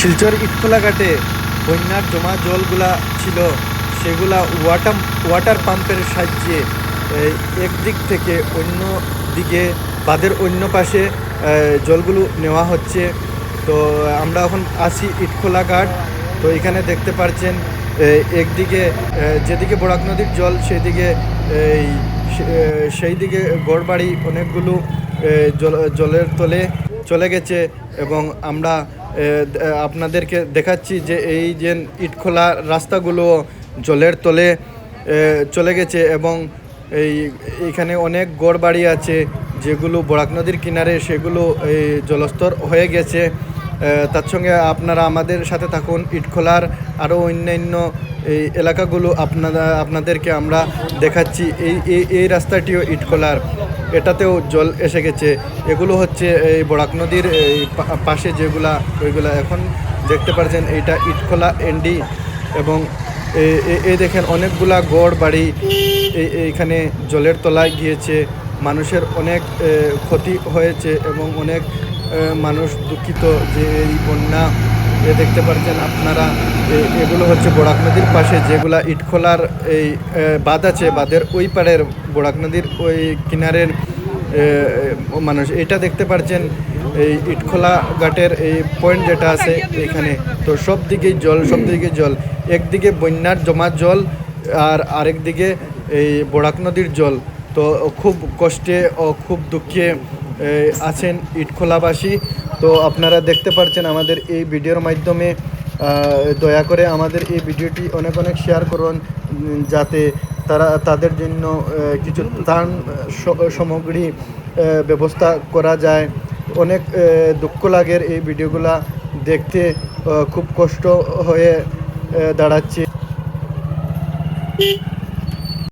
শিলচর ইটখোলা ঘাটে বন্যার জমা জলগুলা ছিল, সেগুলা ওয়াটার পাম্পের সাহায্যে একদিক থেকে অন্য দিকে বাঁধের অন্য পাশে জলগুলো নেওয়া হচ্ছে। তো আমরা এখন আছি ইটখোলা ঘাট। তো এখানে দেখতে পাচ্ছেন একদিকে যেদিকে বরাক নদীর জল সেদিকে সেই দিকে গড়বাড়ি অনেকগুলো জলের তলে চলে গেছে। এবং আমরা আপনাদেরকে দেখাচ্ছি যে এই যে ইটখোলা রাস্তাগুলো জলের তলে চলে গেছে। এবং এইখানে অনেক গড়বাড়ি আছে যেগুলো বরাক নদীর কিনারে, সেগুলো এই জলস্তর হয়ে গেছে। তার সঙ্গে আপনারা আমাদের সাথে থাকুন। ইটখোলার আরও অন্যান্য এই এলাকাগুলো আপনাদেরকে আমরা দেখাচ্ছি। এই রাস্তাটিও ইটখোলার, এটাতেও জল এসে গেছে। এগুলো হচ্ছে এই বরাক নদীর এই পাশে যেগুলা, ওইগুলা এখন দেখতে পাচ্ছেন এইটা ইটখোলা এনডি। এবং এই দেখেন অনেকগুলা গড় বাড়ি এইখানে জলের তলায় গিয়েছে। মানুষের অনেক ক্ষতি হয়েছে এবং অনেক মানুষ দুঃখিত যে এই বন্যা দেখতে পাচ্ছেন আপনারা। এগুলো হচ্ছে বরাক নদীর পাশে যেগুলা ইটখোলার এই বাঁধ আছে, বাঁধের ওই পাড়ের বরাক নদীর ওই কিনারের মানুষ। এটা দেখতে পাচ্ছেন এই ইটখোলা ঘাটের এই পয়েন্ট যেটা আছে এখানে। তো সব দিকেই জল, সব দিকে জল। একদিকে বন্যার জমা জল আর আরেক দিকে এই বরাক নদীর জল। তো খুব কষ্টে ও খুব দুঃখে আছেন ইটখোলাবাসী। তো আপনারা দেখতে পাচ্ছেন আমাদের এই ভিডিওর মাধ্যমে। দয়া করে আমাদের এই ভিডিওটি অনেক অনেক শেয়ার করুন, যাতে তাদের জন্য কিছু ত্রাণ সামগ্রী ব্যবস্থা করা যায়। অনেক দুঃখ লাগের এই ভিডিওগুলা দেখতে, খুব কষ্ট হয়ে দাঁড়াচ্ছে।